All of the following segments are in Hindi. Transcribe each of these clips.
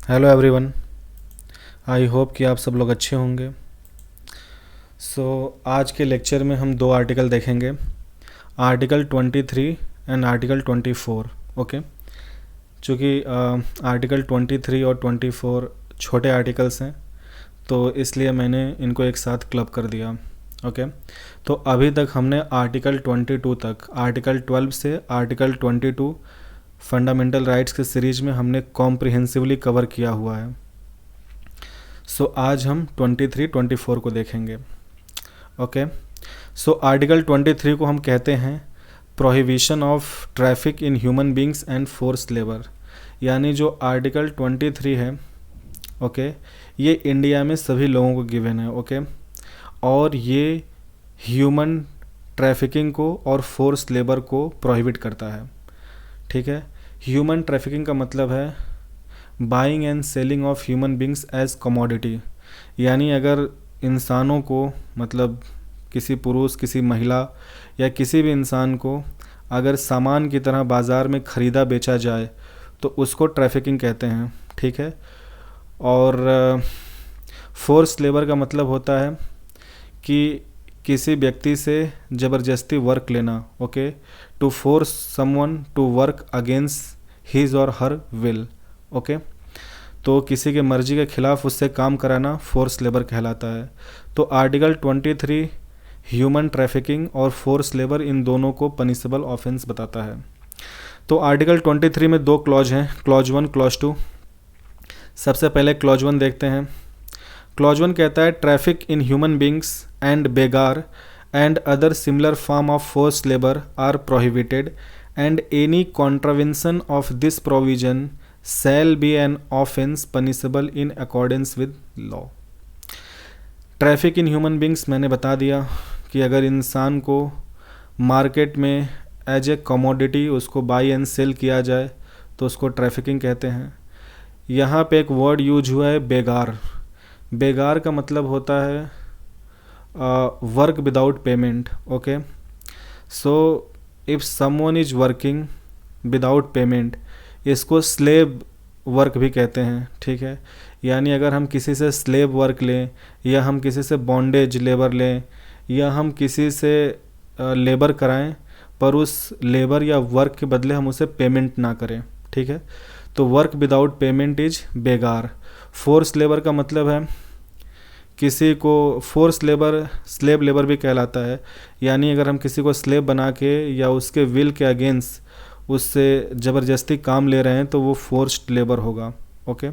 Hello everyone. आई होप कि आप सब लोग अच्छे होंगे। आज के लेक्चर में हम दो आर्टिकल देखेंगे, आर्टिकल 23 एंड आर्टिकल 24। ओके, चूँकि आर्टिकल 23 और 24 छोटे आर्टिकल्स हैं तो इसलिए मैंने इनको एक साथ क्लब कर दिया। ओके, तो अभी तक हमने आर्टिकल 22 तक, आर्टिकल 12 से आर्टिकल 22 फंडामेंटल राइट्स के सीरीज में हमने कॉम्प्रिहेंसिवली कवर किया हुआ है। आज हम 23, 24 को देखेंगे। ओके, आर्टिकल 23 को हम कहते हैं prohibition of traffic in human beings and force labour. यानी जो आर्टिकल 23 है, ओके, ये इंडिया में सभी लोगों को गिवन है। ओके, और ये ह्यूमन ट्रैफिकिंग को और फोर्स लेबर को प्रोहिबिट करता है। ठीक है, ह्यूमन ट्रैफिकिंग का मतलब है buying and selling of human beings as commodity. यानी अगर इंसानों को, मतलब किसी पुरुष, किसी महिला या किसी भी इंसान को अगर सामान की तरह बाज़ार में ख़रीदा बेचा जाए तो उसको ट्रैफिकिंग कहते हैं। ठीक है, और फोर्स लेबर का मतलब होता है कि किसी व्यक्ति से ज़बरदस्ती वर्क लेना। Okay, to force someone to work against his और हर विल। ओके, तो किसी के मर्जी के खिलाफ उससे काम कराना फोर्स लेबर कहलाता है। तो आर्टिकल 23 ह्यूमन ट्रैफिकिंग और फोर्स लेबर इन दोनों को पनिशेबल ऑफेंस बताता है। तो आर्टिकल 23 में दो क्लॉज हैं, क्लॉज 1, क्लॉज 2। सबसे पहले क्लॉज 1 देखते हैं। क्लॉज 1 कहता है traffic in human beings and begar and other similar form of force labour are prohibited and any contravention of this provision shall be an offense punishable in accordance with law। Traffic in human beings मैंने बता दिया कि अगर इंसान को मार्केट में एज ए कमोडिटी उसको बाई एंड सेल किया जाए तो उसको ट्रैफिकिंग कहते हैं। यहाँ पे एक वर्ड यूज हुआ है बेगार। बेगार का मतलब होता है work without payment. Okay, so if someone is working without payment, इसको स्लेव वर्क भी कहते हैं। ठीक है, यानी अगर हम किसी से स्लेव वर्क लें या हम किसी से बॉन्डेज लेबर लें या हम किसी से लेबर कराएं पर उस लेबर या वर्क के बदले हम उसे पेमेंट ना करें। ठीक है, तो work without payment is begar. Force labour का मतलब है किसी को, फोर्स लेबर स्लेव लेबर भी कहलाता है। यानी अगर हम किसी को स्लेव बना के या उसके विल के अगेंस्ट उससे ज़बरदस्ती काम ले रहे हैं तो वो फोर्स्ड लेबर होगा। Okay,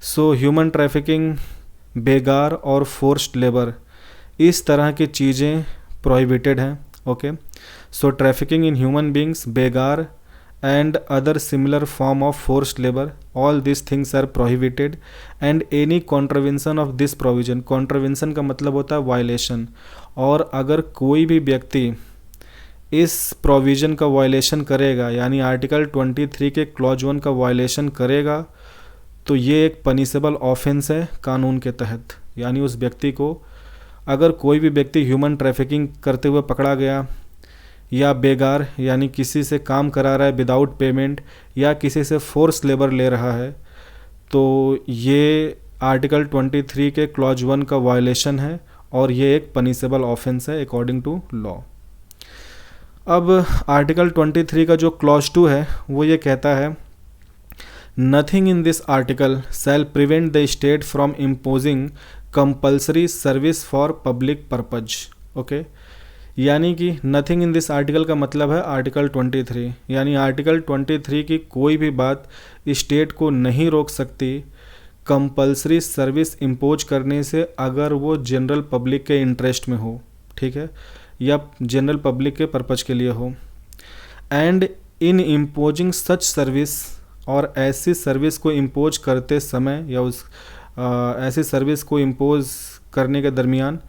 so human trafficking, begar और फोर्स्ड लेबर, इस तरह की चीज़ें प्रोहिबिटेड हैं। Okay, so trafficking in human beings, begar and other similar form of forced labour, all this things are prohibited and any contravention of this provision. Contravention का मतलब होता है वायलेशन, और अगर कोई भी व्यक्ति इस प्रोविज़न का वायलेशन करेगा, यानी आर्टिकल 23 के क्लॉज 1 का वायलेशन करेगा, तो ये एक पनिशेबल ऑफेंस है कानून के तहत। यानी उस व्यक्ति को, अगर कोई भी व्यक्ति ह्यूमन ट्रैफिकिंग करते हुए पकड़ा गया या बेगार यानी किसी से काम करा रहा है विदाउट पेमेंट या किसी से फोर्स लेबर ले रहा है, तो ये आर्टिकल 23 के क्लॉज 1 का वायलेशन है और ये एक पनिशेबल ऑफेंस है अकॉर्डिंग टू लॉ। अब आर्टिकल 23 का जो क्लॉज 2 है वो ये कहता है nothing in this article shall prevent the state from imposing compulsory service for public purpose. Okay, यानी कि नथिंग इन दिस आर्टिकल का मतलब है आर्टिकल 23, यानी आर्टिकल 23 की कोई भी बात स्टेट को नहीं रोक सकती कंपल्सरी सर्विस इम्पोज करने से अगर वो जनरल पब्लिक के इंटरेस्ट में हो। ठीक है, या जनरल पब्लिक के पर्पज के लिए हो। And in imposing such service, और ऐसी सर्विस को इम्पोज करते समय या उस ऐसी सर्विस को इम्पोज करने के दरमियान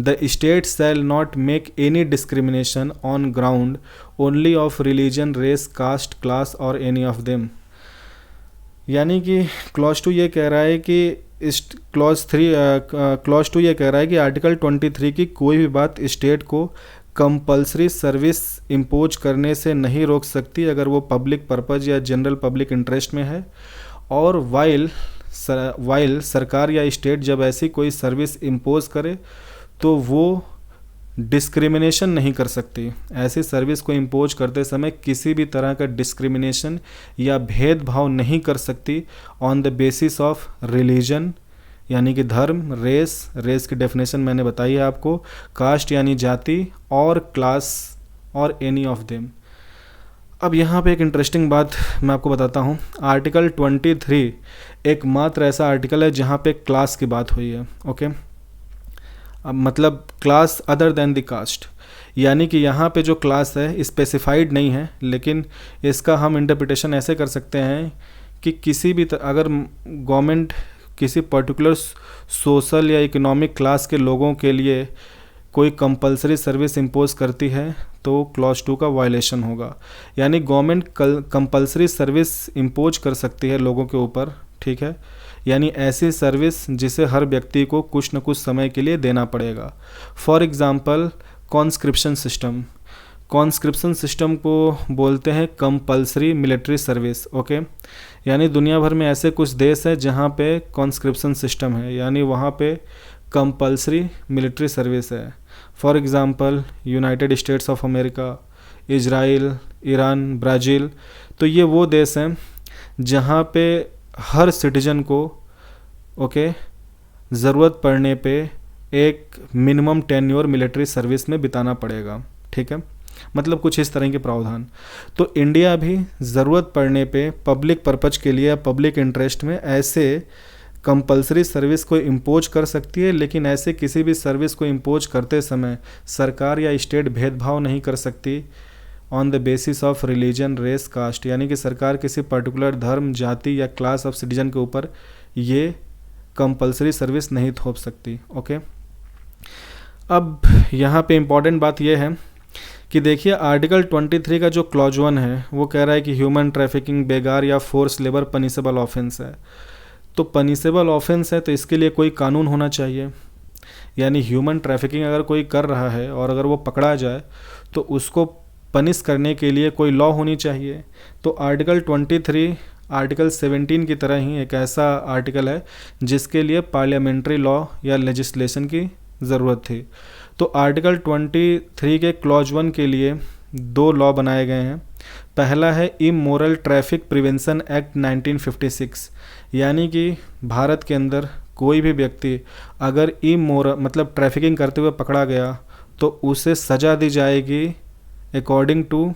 the state shall not make any discrimination on ground only of religion, race, caste, class और एनी ऑफ देम। यानी कि क्लॉज 2 ये कह रहा है कि इस क्लॉज 2 ये कह रहा है कि आर्टिकल 23 की कोई भी बात स्टेट को कंपल्सरी सर्विस इम्पोज करने से नहीं रोक सकती अगर वो पब्लिक पर्पज़ या जनरल पब्लिक इंटरेस्ट में है, और वाइल सरकार या स्टेट जब ऐसी कोई सर्विस इम्पोज करे तो वो डिस्क्रिमिनेशन नहीं कर सकती। ऐसी सर्विस को इम्पोज करते समय किसी भी तरह का डिस्क्रिमिनेशन या भेदभाव नहीं कर सकती on the basis of religion यानी कि धर्म, रेस की डेफिनेशन मैंने बताई है आपको, कास्ट यानी जाति, और क्लास और एनी ऑफ देम। अब यहाँ पे एक इंटरेस्टिंग बात मैं आपको बताता हूँ। आर्टिकल 23 एकमात्र ऐसा आर्टिकल है जहाँ पे क्लास की बात हुई है। ओके, अब मतलब class other than the caste, यानी कि यहाँ पे जो क्लास है स्पेसिफाइड नहीं है, लेकिन इसका हम इंटरप्रिटेशन ऐसे कर सकते हैं कि किसी भी अगर गवर्नमेंट किसी पर्टिकुलर सोशल या इकोनॉमिक क्लास के लोगों के लिए कोई कंपलसरी सर्विस इम्पोज करती है तो क्लॉज 2 का वायलेशन होगा। यानी गवर्नमेंट कंपलसरी सर्विस इम्पोज कर सकती है लोगों के ऊपर, ठीक है, यानी ऐसी सर्विस जिसे हर व्यक्ति को कुछ न कुछ समय के लिए देना पड़ेगा। For example conscription system, conscription system को बोलते हैं कंपलसरी मिलिट्री सर्विस। ओके, यानी दुनिया भर में ऐसे कुछ देश है जहाँ पे कॉन्स्क्रिप्शन सिस्टम है, यानी वहाँ पे कंपलसरी मिलिट्री सर्विस है। For example United states of America, Israel, Iran, Brazil. तो ये वो देश हैं जहाँ पे हर सिटीजन को ओके ज़रूरत पड़ने पे एक मिनिमम टेन्योर मिलिट्री सर्विस में बिताना पड़ेगा, ठीक है, मतलब कुछ इस तरह के प्रावधान। तो इंडिया भी ज़रूरत पड़ने पे पब्लिक पर्पज़ के लिए, पब्लिक इंटरेस्ट में ऐसे कंपलसरी सर्विस को इम्पोज कर सकती है, लेकिन ऐसे किसी भी सर्विस को इम्पोज करते समय सरकार या स्टेट भेदभाव नहीं कर सकती on the basis of religion, race, caste, यानी कि सरकार किसी पर्टिकुलर धर्म, जाति या क्लास ऑफ सिटीजन के ऊपर ये कंपलसरी सर्विस नहीं थोप सकती। ओके, अब यहाँ पे इम्पॉर्टेंट बात यह है कि देखिए आर्टिकल 23 का जो क्लॉज 1 है वो कह रहा है कि ह्यूमन ट्रैफिकिंग, बेगार या फोर्स लेबर पनिशेबल ऑफेंस है। तो पनिशेबल ऑफेंस है तो इसके लिए कोई कानून होना चाहिए, यानी ह्यूमन ट्रैफिकिंग अगर कोई कर रहा है और अगर वो पकड़ा जाए तो उसको पनिश करने के लिए कोई लॉ होनी चाहिए। तो आर्टिकल 23 आर्टिकल 17 की तरह ही एक ऐसा आर्टिकल है जिसके लिए पार्लियामेंट्री लॉ या लेजिस्लेशन की ज़रूरत थी। तो आर्टिकल 23 के क्लॉज 1 के लिए 2 लॉ बनाए गए हैं। पहला है इमोरल ट्रैफिक प्रिवेंशन एक्ट 1956, यानी कि भारत के अंदर कोई भी व्यक्ति अगर इमोरल मतलब ट्रैफिकिंग करते हुए पकड़ा गया तो उसे सज़ा दी जाएगी अकॉर्डिंग टू,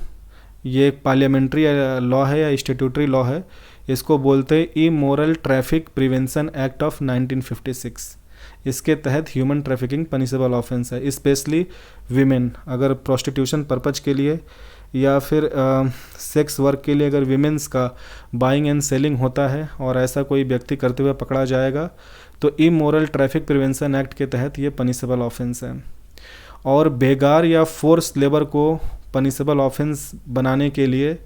ये एक पार्लियामेंट्री लॉ है या स्टैट्यूटरी लॉ है, इसको बोलते हैं immoral traffic prevention act of 1956। इसके तहत ह्यूमन ट्रैफिकिंग पनिशेबल ऑफेंस है, स्पेशली विमेन अगर प्रोस्टिट्यूशन पर्पज के लिए या फिर सेक्स वर्क के लिए अगर विमेंस का बाइंग एंड सेलिंग होता है और ऐसा कोई व्यक्ति करते हुए पकड़ा जाएगा तो इमोरल ट्रैफिक प्रिवेंशन एक्ट के तहत ये पनिशेबल ऑफेंस है। और बेगार या फोर्स लेबर को पनिशेबल ऑफेंस बनाने के लिए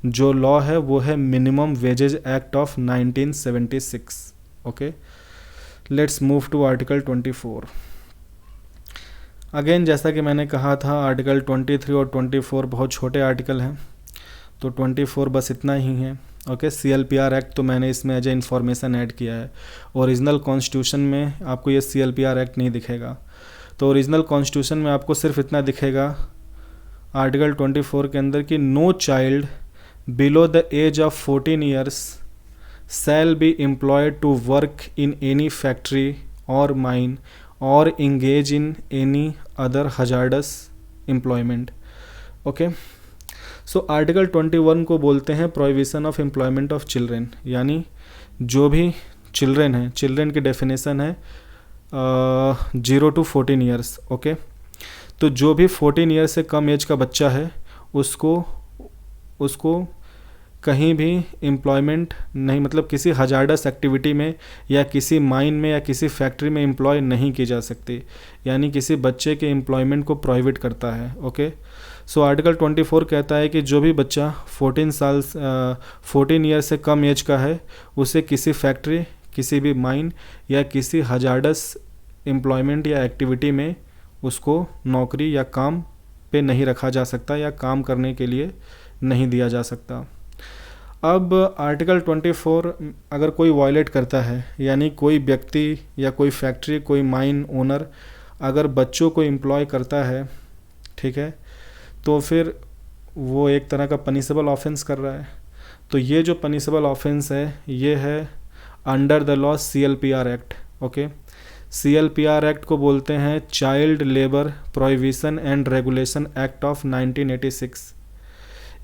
जो लॉ है वो है minimum wages act of 1976। Okay, let's move to article 24। Again जैसा कि मैंने कहा था आर्टिकल 23 और 24 बहुत छोटे आर्टिकल हैं, तो 24 बस इतना ही है। ओके, CLPR एक्ट तो मैंने इसमें एज ए इन्फॉर्मेशन ऐड किया है। ओरिजिनल कॉन्स्टिट्यूशन में आपको ये CLPR एक्ट नहीं दिखेगा, तो ओरिजिनल कॉन्स्टिट्यूशन में आपको सिर्फ इतना दिखेगा आर्टिकल 24 के अंदर कि no child below the age of 14 years shall be employed to work in any factory और माइन और engage in any other hazardous employment. Okay, so article 21 को बोलते हैं prohibition of employment of children, यानी जो भी चिल्ड्रेन हैं, चिल्ड्रेन की डेफिनेशन है 0 to 14 ईयर्स। ओके, तो जो भी 14 ईयर्स से कम एज का बच्चा है उसको कहीं भी एम्प्लॉयमेंट नहीं, मतलब किसी हजार्डस एक्टिविटी में या किसी माइन में या किसी फैक्ट्री में एम्प्लॉय नहीं की जा सकती, यानी किसी बच्चे के एम्प्लॉयमेंट को प्रोहिबिट करता है। ओके, सो आर्टिकल 24 कहता है कि जो भी बच्चा 14 ईयर से कम एज का है उसे किसी फैक्ट्री, किसी भी माइन या किसी हजार्डस एम्प्लॉयमेंट या एक्टिविटी में उसको नौकरी या काम पे नहीं रखा जा सकता या काम करने के लिए नहीं दिया जा सकता। अब आर्टिकल 24 अगर कोई वायलेट करता है, यानी कोई व्यक्ति या कोई फैक्ट्री, कोई माइन ओनर अगर बच्चों को एम्प्लॉय करता है, ठीक है, तो फिर वो एक तरह का पनिशेबल ऑफेंस कर रहा है। तो ये जो पनिशेबल ऑफेंस है ये है under the law CLPR act. Okay, CLPR act को बोलते हैं child labour prohibition and regulation act of 1986।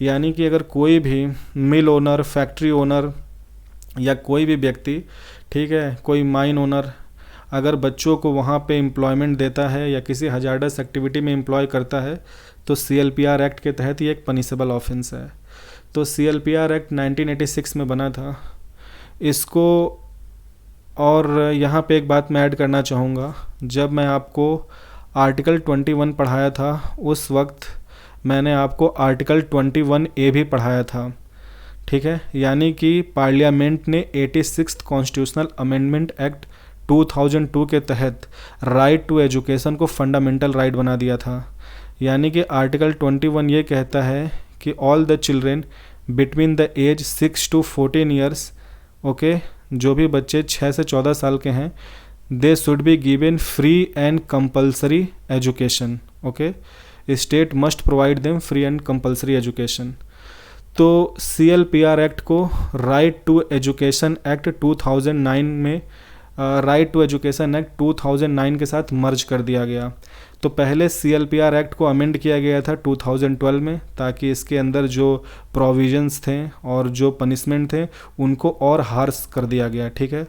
यानी कि अगर कोई भी मिल ओनर, फैक्ट्री ओनर या कोई भी व्यक्ति, ठीक है, कोई माइन ओनर अगर बच्चों को वहाँ पे एम्प्लॉयमेंट देता है या किसी हजार्डस एक्टिविटी में एम्प्लॉय करता है, तो CLPR एक्ट के तहत ये एक पनिशेबल ऑफेंस है। तो CLPR एक्ट 1986 में बना था इसको। और यहाँ पे एक बात मैं ऐड करना चाहूँगा, जब मैं आपको आर्टिकल 21 पढ़ाया था उस वक्त मैंने आपको आर्टिकल 21A भी पढ़ाया था, ठीक है। यानी कि पार्लियामेंट ने 86th कॉन्स्टिट्यूशनल अमेंडमेंट एक्ट 2002 के तहत राइट टू एजुकेशन को फंडामेंटल राइट बना दिया था। यानी कि आर्टिकल 21 ये कहता है कि all the children between the age 6 to 14 years, okay, जो भी बच्चे 6 से 14 साल के हैं, they should be given free and compulsory education. Okay, state must provide them free and compulsory education. तो CLPR एक्ट को राइट टू एजुकेशन एक्ट 2009 में राइट टू एजुकेशन एक्ट 2009 के साथ मर्ज कर दिया गया। तो पहले CLPR एक्ट को अमेंड किया गया था 2012 में, ताकि इसके अंदर जो प्रोविजंस थे और जो पनिशमेंट थे उनको और हार्श कर दिया गया, ठीक है।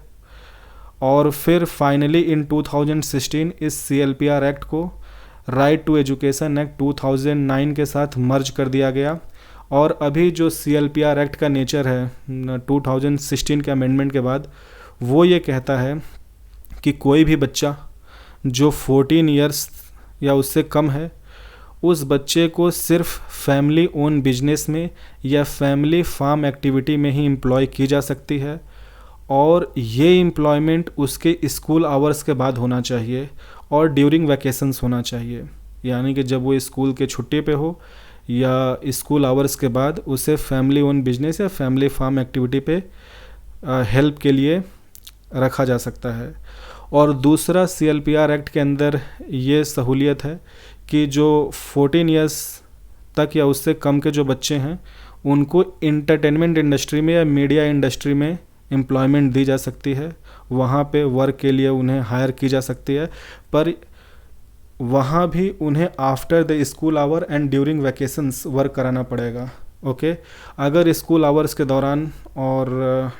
और फिर फाइनली इन 2016 इस CLPR एक्ट को राइट टू एजुकेशन एक्ट 2009 के साथ मर्ज कर दिया गया। और अभी जो CLPR एक्ट का नेचर है 2016 के अमेंडमेंट के बाद, वो ये कहता है कि कोई भी बच्चा जो 14 ईयर्स या उससे कम है, उस बच्चे को सिर्फ फैमिली ओन बिजनेस में या फैमिली फार्म एक्टिविटी में ही एम्प्लॉय की जा सकती है। और ये एम्प्लॉयमेंट उसके स्कूल आवर्स के बाद होना चाहिए और ड्यूरिंग वैकेशंस होना चाहिए। यानी कि जब वो स्कूल के छुट्टी पे हो या स्कूल आवर्स के बाद उसे फैमिली ओन बिजनेस या फैमिली फार्म एक्टिविटी पे हेल्प के लिए रखा जा सकता है। और दूसरा CLPR एक्ट के अंदर ये सहूलियत है कि जो 14 ईयर्स तक या उससे कम के जो बच्चे हैं उनको इंटरटेनमेंट इंडस्ट्री में या मीडिया इंडस्ट्री में एम्प्लॉयमेंट दी जा सकती है, वहाँ पे वर्क के लिए उन्हें हायर की जा सकती है। पर वहाँ भी उन्हें after the school our and during vacations work कराना पड़ेगा। ओके, अगर स्कूल आवर्स के दौरान और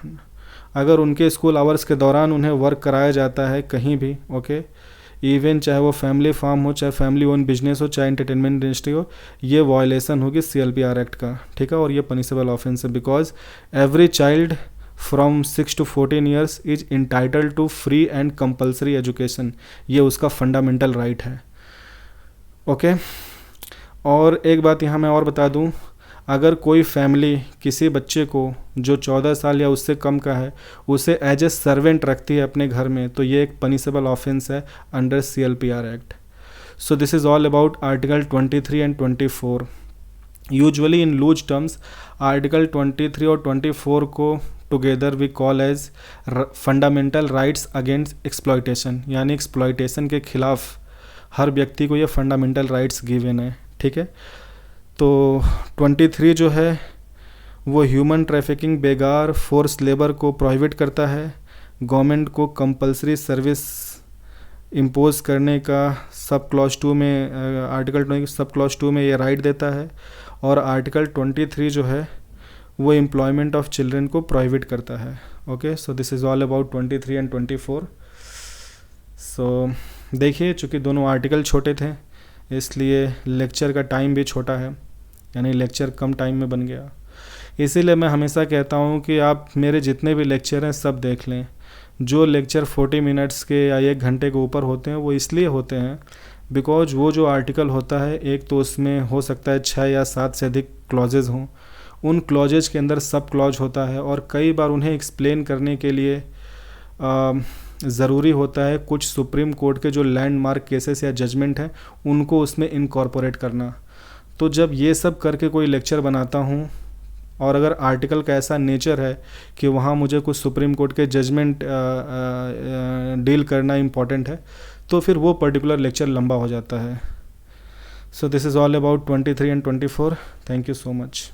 अगर उनके स्कूल आवर्स के दौरान उन्हें वर्क कराया जाता है कहीं भी, ओके, इवन चाहे वो फैमिली फार्म हो, चाहे फैमिली ओन बिजनेस हो, चाहे एंटरटेनमेंट इंडस्ट्री हो, ये वायलेशन होगी CLPR एक्ट का, ठीक है। और ये पनिशेबल ऑफेंस है because every child from 6 to 14 years is entitled to free and compulsory education. ये उसका फंडामेंटल राइट है, ओके। और एक बात यहाँ मैं और बता दूँ, अगर कोई फैमिली किसी बच्चे को जो 14 साल या उससे कम का है उसे एज ए सर्वेंट रखती है अपने घर में, तो ये एक पनिशेबल ऑफेंस है under CLPR act. So this is all about article 23 and 24। Usually in loose terms article 23 और 24 को together we call as fundamental rights against exploitation. यानी एक्सप्लॉयटेशन के खिलाफ हर व्यक्ति को ये फंडामेंटल राइट्स गिवन है, ठीक है। तो 23 जो है वो ह्यूमन ट्रैफिकिंग, बेगार, फोर्स लेबर को प्रोहिबिट करता है। गवर्नमेंट को कंपलसरी सर्विस इम्पोज करने का सब क्लॉज 2 में, आर्टिकल 20 सब क्लॉज 2 में ये राइट देता है। और आर्टिकल 23 जो है वो एम्प्लॉयमेंट ऑफ चिल्ड्रन को प्रोहिबिट करता है। Okay, so this is all about 23 and 24। सो देखिए, चूँकि दोनों आर्टिकल छोटे थे इसलिए लेक्चर का टाइम भी छोटा है, यानी लेक्चर कम टाइम में बन गया। इसीलिए मैं हमेशा कहता हूँ कि आप मेरे जितने भी लेक्चर हैं सब देख लें। जो लेक्चर 40 मिनट्स के या 1 घंटे के ऊपर होते हैं वो इसलिए होते हैं बिकॉज वो जो आर्टिकल होता है, एक तो उसमें हो सकता है 6 या 7 से अधिक क्लॉजेज़ हों, उन क्लॉजेज के अंदर सब क्लॉज होता है और कई बार उन्हें एक्सप्लेन करने के लिए ज़रूरी होता है कुछ सुप्रीम कोर्ट के जो लैंडमार्क केसेस या जजमेंट हैं उनको उसमें इनकॉर्पोरेट करना। तो जब ये सब करके कोई लेक्चर बनाता हूँ और अगर आर्टिकल का ऐसा नेचर है कि वहाँ मुझे कुछ सुप्रीम कोर्ट के जजमेंट डील करना इम्पॉर्टेंट है, तो फिर वो पर्टिकुलर लेक्चर लंबा हो जाता है. सो this is all about 23 and 24. Thank you so much.